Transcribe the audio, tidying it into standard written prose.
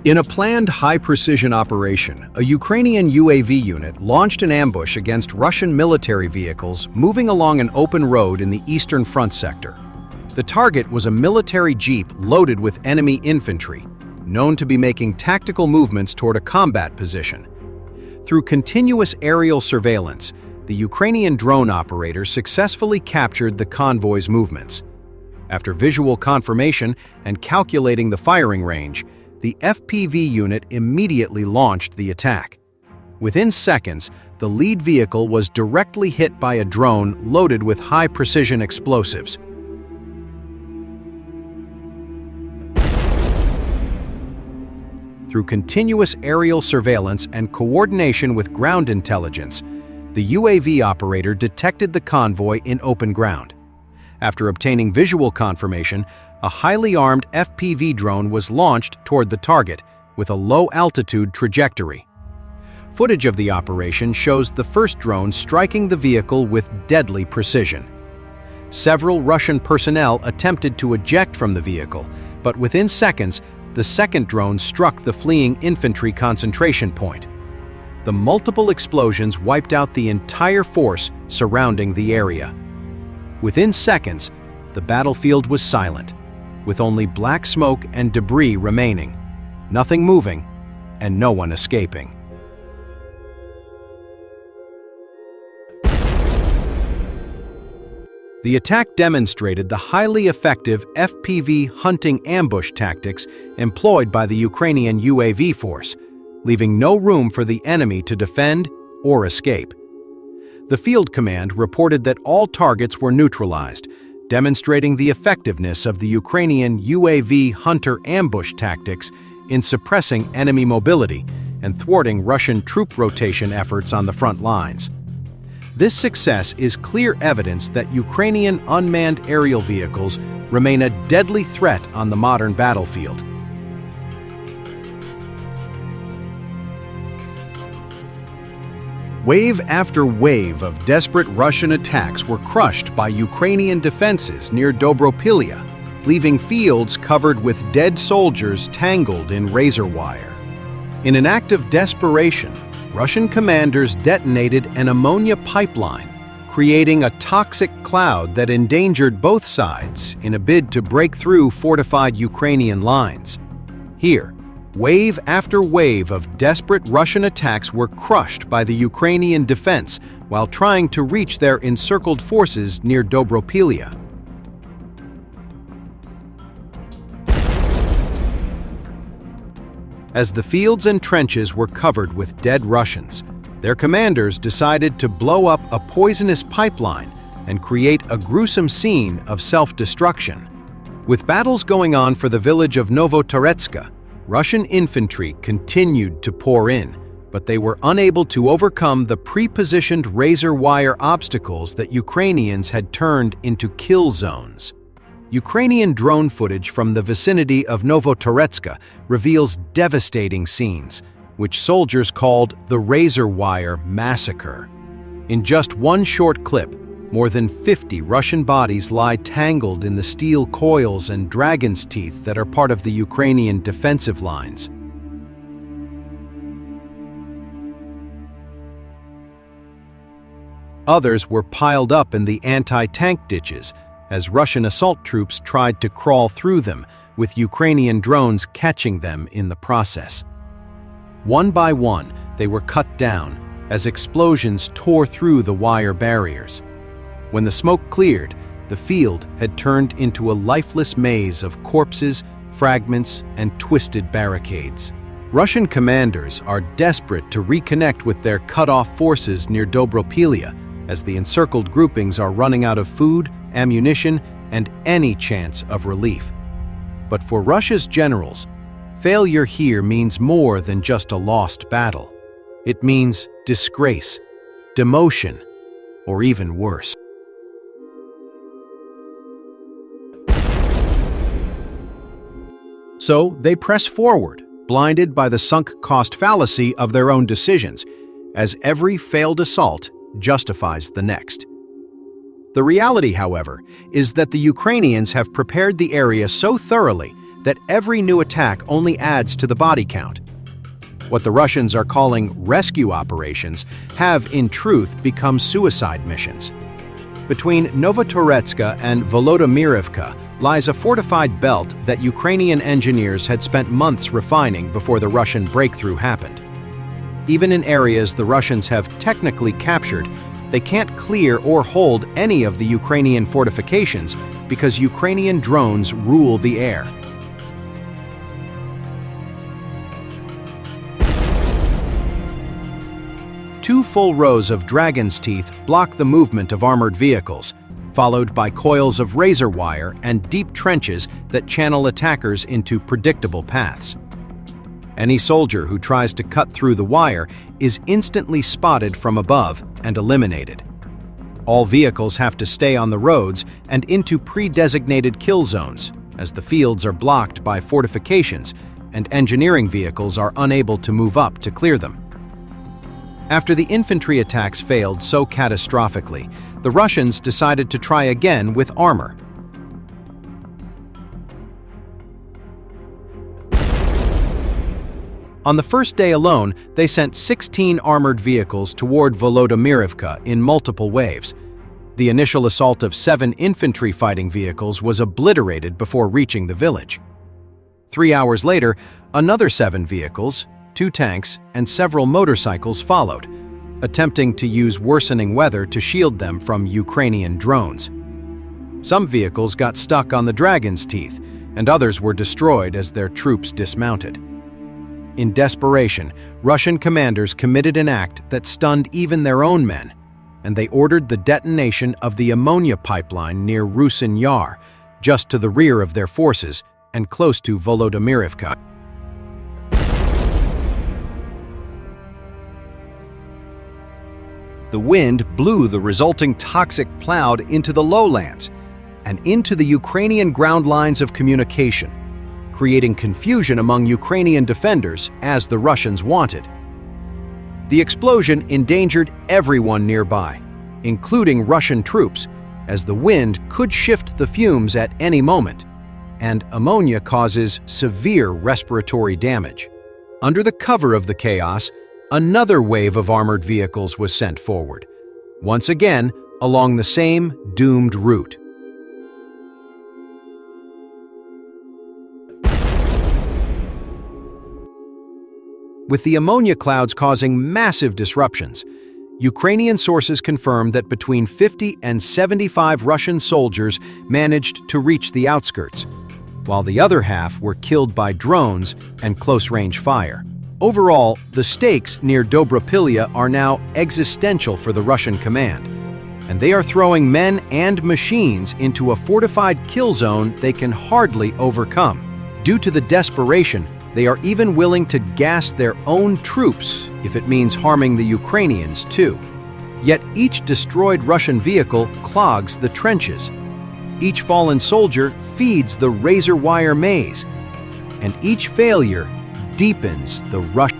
In a planned high-precision operation, a Ukrainian UAV unit launched an ambush against Russian military vehicles moving along an open road in the eastern front sector. The target was a military jeep loaded with enemy infantry, known to be making tactical movements toward a combat position. Through continuous aerial surveillance, the Ukrainian drone operator successfully captured the convoy's movements. After visual confirmation and calculating the firing range, the FPV unit immediately launched the attack. Within seconds, the lead vehicle was directly hit by a drone loaded with high-precision explosives. Through continuous aerial surveillance and coordination with ground intelligence, the UAV operator detected the convoy in open ground. After obtaining visual confirmation, a highly armed FPV drone was launched toward the target with a low-altitude trajectory. Footage of the operation shows the first drone striking the vehicle with deadly precision. Several Russian personnel attempted to eject from the vehicle, but within seconds, the second drone struck the fleeing infantry concentration point. The multiple explosions wiped out the entire force surrounding the area. Within seconds, the battlefield was silent, with only black smoke and debris remaining, nothing moving, and no one escaping. The attack demonstrated the highly effective FPV hunting ambush tactics employed by the Ukrainian UAV force, leaving no room for the enemy to defend or escape. The field command reported that all targets were neutralized, demonstrating the effectiveness of the Ukrainian UAV hunter ambush tactics in suppressing enemy mobility and thwarting Russian troop rotation efforts on the front lines. This success is clear evidence that Ukrainian unmanned aerial vehicles remain a deadly threat on the modern battlefield. Wave after wave of desperate Russian attacks were crushed by Ukrainian defenses near Dorilia, leaving fields covered with dead soldiers tangled in razor wire. In an act of desperation, Russian commanders detonated an ammonia pipeline, creating a toxic cloud that endangered both sides in a bid to break through fortified Ukrainian lines. Here, wave after wave of desperate Russian attacks were crushed by the Ukrainian defense while trying to reach their encircled forces near Dorilia. As the fields and trenches were covered with dead Russians, their commanders decided to blow up a poisonous pipeline and create a gruesome scene of self-destruction. With battles going on for the village of Novotoretska, Russian infantry continued to pour in, but they were unable to overcome the pre-positioned razor wire obstacles that Ukrainians had turned into kill zones. Ukrainian drone footage from the vicinity of Novotoretska reveals devastating scenes, which soldiers called the razor wire massacre. In just one short clip, more than 50 Russian bodies lie tangled in the steel coils and dragon's teeth that are part of the Ukrainian defensive lines. Others were piled up in the anti-tank ditches as Russian assault troops tried to crawl through them, with Ukrainian drones catching them in the process. One by one, they were cut down as explosions tore through the wire barriers. When the smoke cleared, the field had turned into a lifeless maze of corpses, fragments, and twisted barricades. Russian commanders are desperate to reconnect with their cut-off forces near Dorilia, as the encircled groupings are running out of food, ammunition, and any chance of relief. But for Russia's generals, failure here means more than just a lost battle. It means disgrace, demotion, or even worse. So they press forward, blinded by the sunk cost fallacy of their own decisions, as every failed assault justifies the next. The reality, however, is that the Ukrainians have prepared the area so thoroughly that every new attack only adds to the body count. What the Russians are calling rescue operations have, in truth, become suicide missions. Between Novotoretska and Volodymyrivka lies a fortified belt that Ukrainian engineers had spent months refining before the Russian breakthrough happened. Even in areas the Russians have technically captured, they can't clear or hold any of the Ukrainian fortifications because Ukrainian drones rule the air. Two full rows of dragon's teeth block the movement of armored vehicles, followed by coils of razor wire and deep trenches that channel attackers into predictable paths. Any soldier who tries to cut through the wire is instantly spotted from above and eliminated. All vehicles have to stay on the roads and into pre-designated kill zones, as the fields are blocked by fortifications and engineering vehicles are unable to move up to clear them. After the infantry attacks failed so catastrophically, the Russians decided to try again with armor. On the first day alone, they sent 16 armored vehicles toward Volodymyrivka in multiple waves. The initial assault of 7 infantry fighting vehicles was obliterated before reaching the village. 3 hours later, another 7 vehicles, 2 tanks, and several motorcycles followed, attempting to use worsening weather to shield them from Ukrainian drones. Some vehicles got stuck on the dragon's teeth, and others were destroyed as their troops dismounted. In desperation, Russian commanders committed an act that stunned even their own men, and they ordered the detonation of the ammonia pipeline near Rusin Yar, just to the rear of their forces and close to Volodymyrivka. The wind blew the resulting toxic cloud into the lowlands and into the Ukrainian ground lines of communication, creating confusion among Ukrainian defenders as the Russians wanted. The explosion endangered everyone nearby, including Russian troops, as the wind could shift the fumes at any moment, and ammonia causes severe respiratory damage. Under the cover of the chaos, another wave of armored vehicles was sent forward, once again along the same doomed route. With the ammonia clouds causing massive disruptions, Ukrainian sources confirm that between 50 and 75 Russian soldiers managed to reach the outskirts, while the other half were killed by drones and close-range fire. Overall, the stakes near Dorilia are now existential for the Russian command, and they are throwing men and machines into a fortified kill zone they can hardly overcome. Due to the desperation, they are even willing to gas their own troops if it means harming the Ukrainians too. Yet each destroyed Russian vehicle clogs the trenches. Each fallen soldier feeds the razor wire maze, and each failure deepens the Russian